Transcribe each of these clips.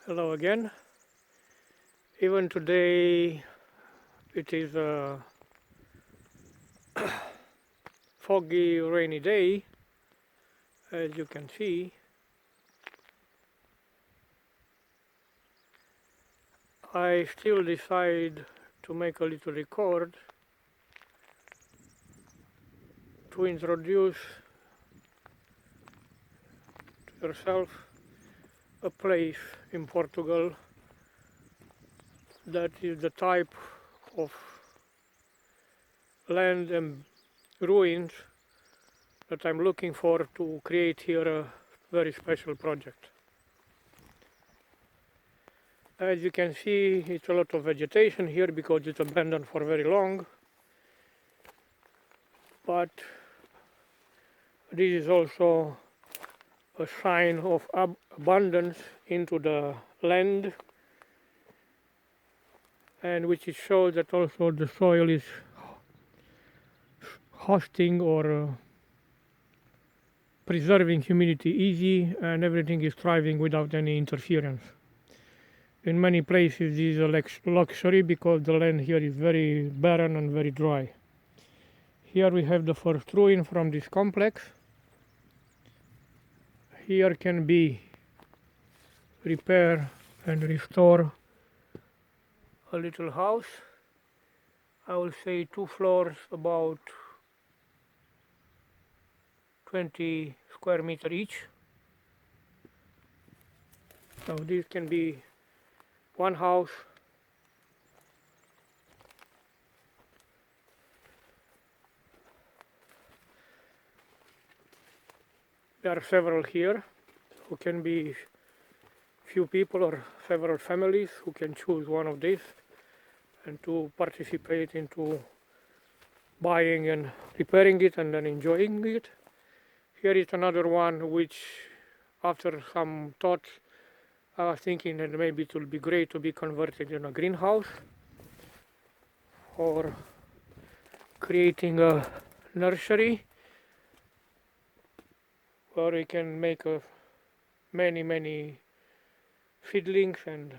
Hello again. Even today it is a foggy, rainy day, as you can see. I still decide to make a little record to introduce to yourself a place in Portugal that is the type of land and ruins that I'm looking for to create here a very special project. As you can see, it's a lot of vegetation here because it's abandoned for very long, but this is also a sign of abundance into the land, and which it shows that also the soil is hosting or preserving humidity easy, and everything is thriving without any interference. In many places this is a luxury because the land here is very barren and very dry. Here we have the first ruin from this complex. Here can be repair and restore a little house. I will say 2 floors, about 20 square meter each. So this can be one house. There are several here who can be few people or several families who can choose one of these and to participate into buying and repairing it and then enjoying it. Here is another one which, after some thoughts, I was thinking that maybe it would be great to be converted in a greenhouse or creating a nursery where we can make many seedlings and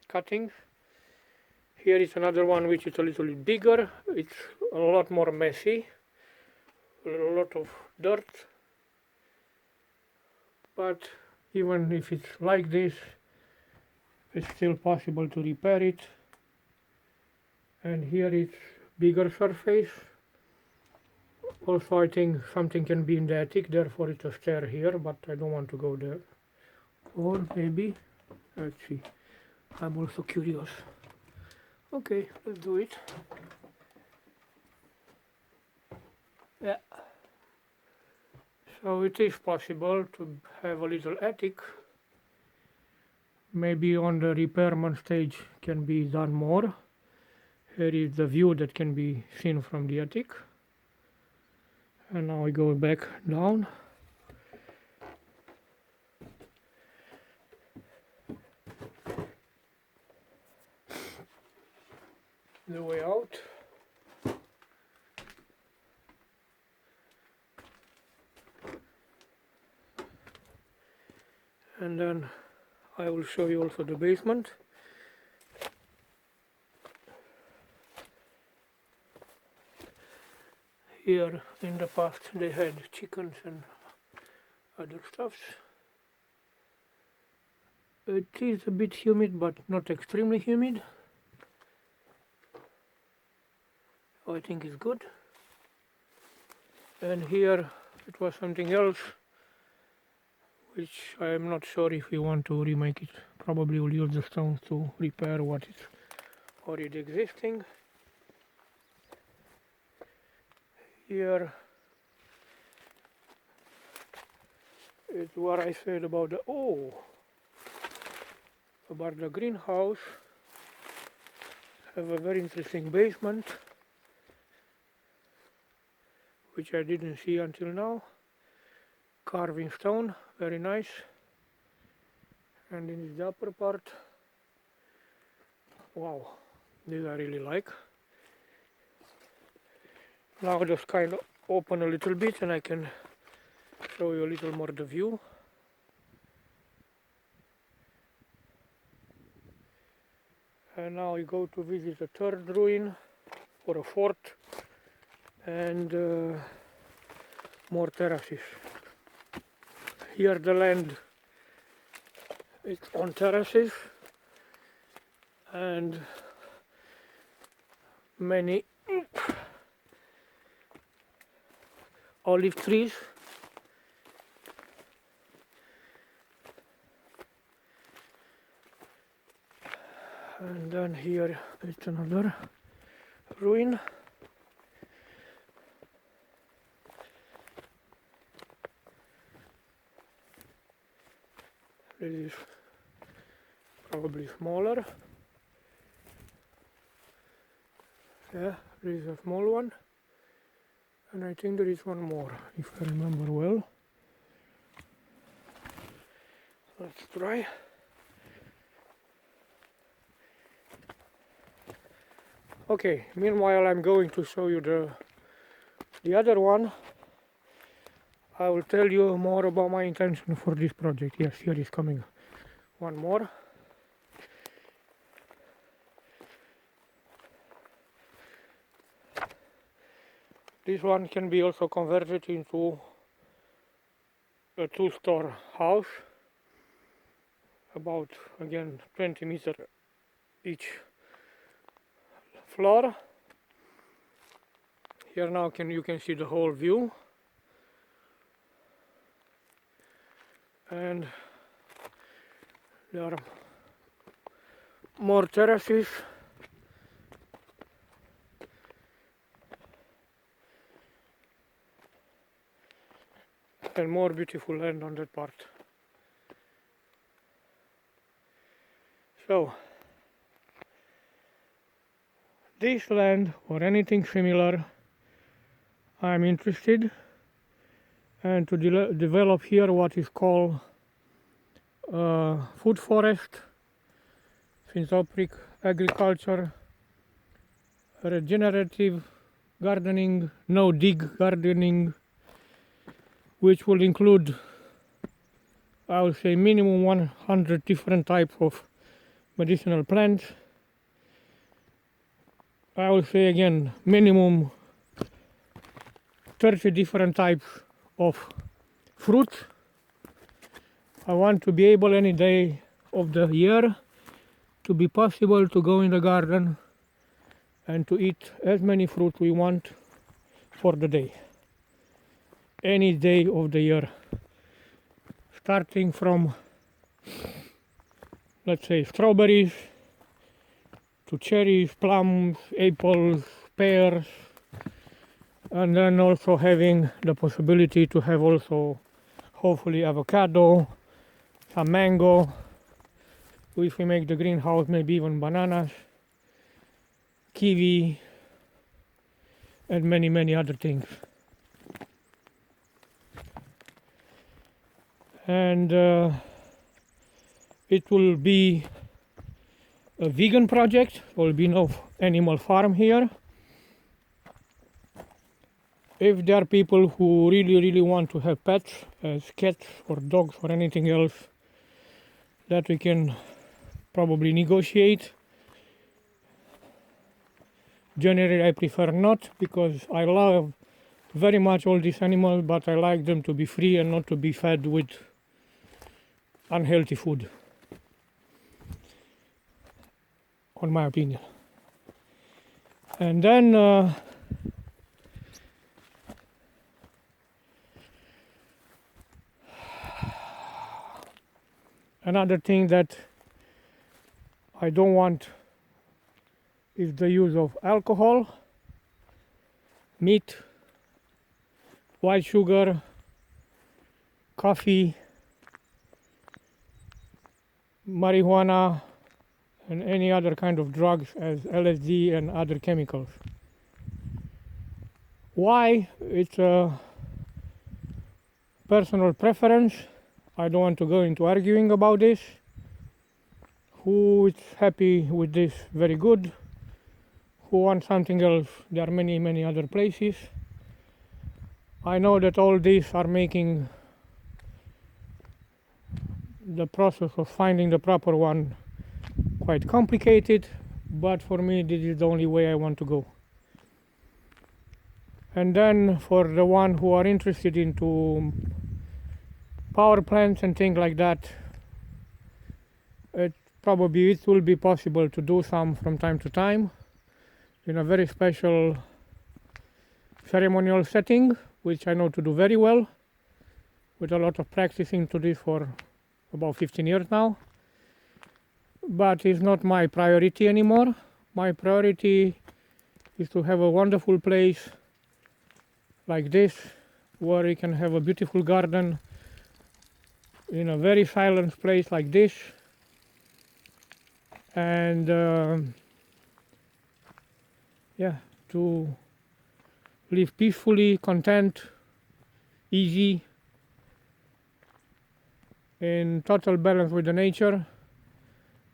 cuttings. Here is another one which is a little bit bigger. It's a lot more messy, a lot of dirt, but even if it's like this, it's still possible to repair it. And here it's bigger surface. Also I think something can be in the attic, therefore it's a stair here, but I don't want to go there. Or maybe, let's see, I'm also curious. Okay, let's do it. Yeah. So it is possible to have a little attic. Maybe on the repairman stage can be done more. Here is the view that can be seen from the attic. And now I go back down. The way out. And then I will show you also the basement. Here in the past they had chickens and other stuffs. It is a bit humid, but not extremely humid. I think it's good. And here it was something else which I am not sure if we want to remake it. Probably we'll use the stones to repair what is already existing. Here is what I said about about the greenhouse. Have a very interesting basement, which I didn't see until now. Carving stone, very nice. And in the upper part, wow, this I really like. Now just kind of open a little bit and I can show you a little more the view. And now we go to visit a third ruin or a fourth, and more terraces. Here the land is on terraces and many olive trees. And then here is another ruin. This is probably smaller. Yeah, this is a small one. And I think there is one more, if I remember well. Let's try. Okay, meanwhile I'm going to show you the other one. I will tell you more about my intention for this project. Yes, here is coming one more. This one can be also converted into a two-store house, about again 20 meters each floor. Here now you can see the whole view, and there are more terraces. And more beautiful land on that part. So this land or anything similar, I'm interested, and to develop here what is called food forest, Syntropic agriculture, regenerative gardening, no dig gardening, which will include, I would say, minimum 100 different types of medicinal plants. I would say again, minimum 30 different types of fruit. I want to be able any day of the year to be possible to go in the garden and to eat as many fruit we want for the day. Any day of the year, starting from, let's say, strawberries to cherries, plums, apples, pears, and then also having the possibility to have also hopefully avocado, some mango, if we make the greenhouse maybe even bananas, kiwi, and many other things. And it will be a vegan project. There will be no animal farm here. If there are people who really want to have pets, as cats or dogs or anything else, that we can probably negotiate. Generally I prefer not, because I love very much all these animals, but I like them to be free and not to be fed with unhealthy food, on my opinion. And then another thing that I don't want is the use of alcohol, meat, white sugar, coffee, marijuana, and any other kind of drugs as LSD and other chemicals. Why? It's a personal preference. I don't want to go into arguing about this. Who is happy with this, very good. Who wants something else, there are many other places. I know that all these are making the process of finding the proper one quite complicated, but for me this is the only way I want to go. And then for the one who are interested into power plants and things like that, it will be possible to do some from time to time in a very special ceremonial setting, which I know to do very well, with a lot of practicing to this for about 15 years now. But it's not my priority anymore. My priority is to have a wonderful place like this, where you can have a beautiful garden in a very silent place like this, and to live peacefully, content, easy, in total balance with the nature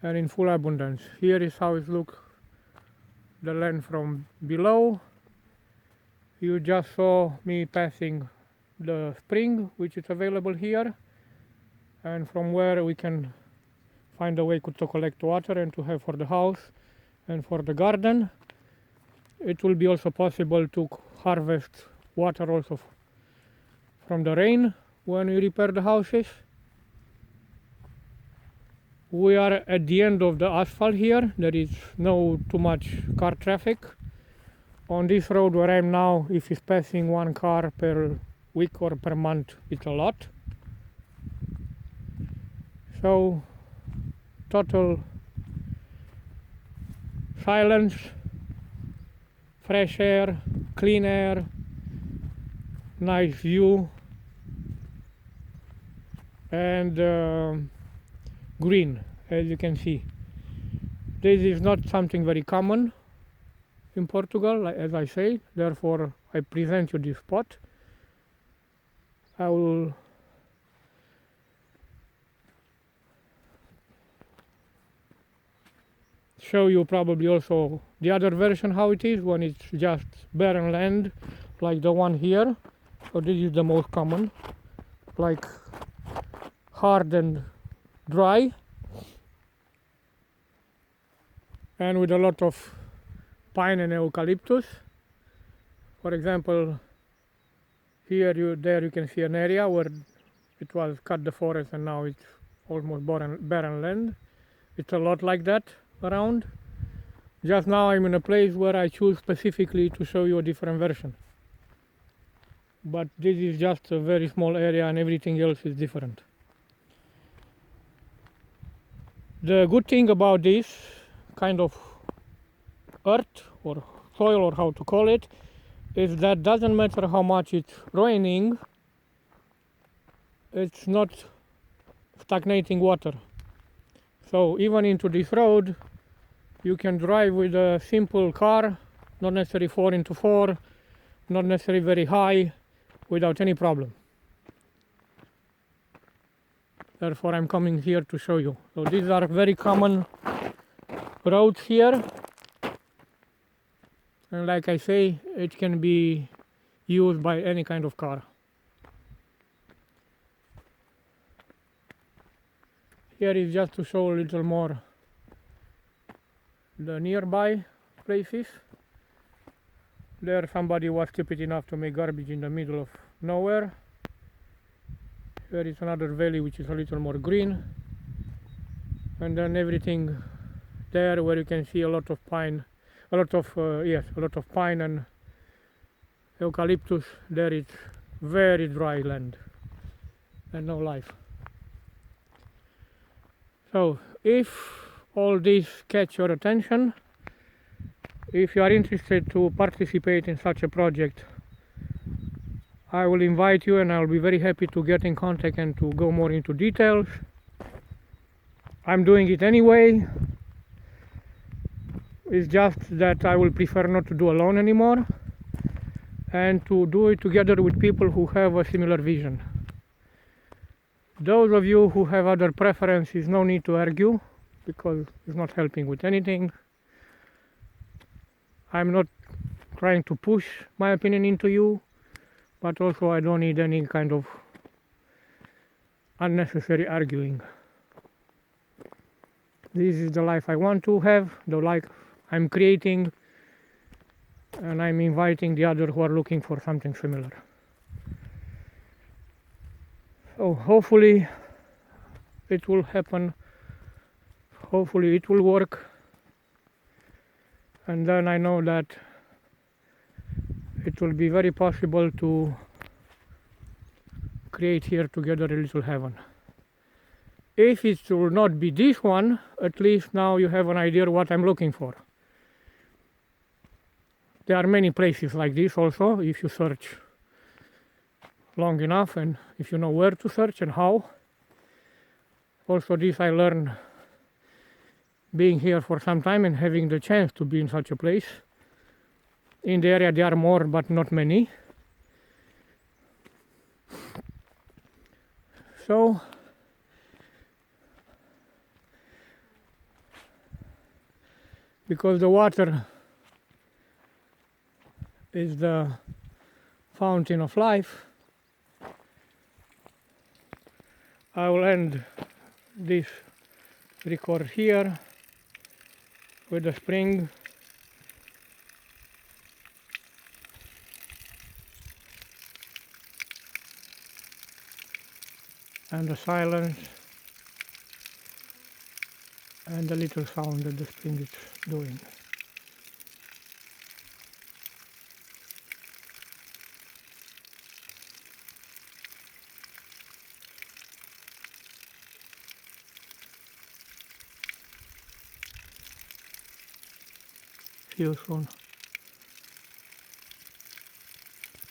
and in full abundance. Here is how it looks, the land from below. You just saw me passing the spring, which is available here, and from where we can find a way to collect water and to have for the house and for the garden. It will be also possible to harvest water also from the rain when we repair the houses. We are at the end of the asphalt here. There is no too much car traffic. On this road where I am now, if it's passing one car per week or per month, it's a lot. So, total silence, fresh air, clean air, nice view, and green, as you can see. This is not something very common in Portugal, as I say, therefore I present you this spot. I will show you probably also the other version how it is when it's just barren land like the one here. So this is the most common, like hard and dry, and with a lot of pine and eucalyptus. For example, there you can see an area where it was cut the forest and now it's almost barren land. It's a lot like that around. Just now I'm in a place where I choose specifically to show you a different version. But this is just a very small area and everything else is different. The good thing about this kind of earth or soil, or how to call it, is that doesn't matter how much it's raining, it's not stagnating water. So even into this road you can drive with a simple car, not necessarily 4x4, not necessarily very high, without any problem. Therefore I'm coming here to show you. So these are very common roads here, and like I say, it can be used by any kind of car. Here is just to show a little more the nearby places. There somebody was stupid enough to make garbage in the middle of nowhere. Here is another valley which is a little more green, and then everything there where you can see a lot of pine, a lot of pine and eucalyptus. There is very dry land and no life. So if all this catch your attention, if you are interested to participate in such a project, I will invite you and I'll be very happy to get in contact and to go more into details. I'm doing it anyway. It's just that I will prefer not to do alone anymore and to do it together with people who have a similar vision. Those of you who have other preferences, no need to argue, because it's not helping with anything. I'm not trying to push my opinion into you, but also I don't need any kind of unnecessary arguing. This is the life I want to have, the life I'm creating, and I'm inviting the others who are looking for something similar. So hopefully it will happen, hopefully it will work, and then I know that it will be very possible to create here together a little heaven. If it will not be this one, at least now you have an idea what I'm looking for. There are many places like this also, if you search long enough and if you know where to search and how. Also this I learned being here for some time and having the chance to be in such a place. In the area there are more, but not many. So because the water is the fountain of life, I will end this record here with the spring and the silence and the little sound that the spring is doing. See you soon.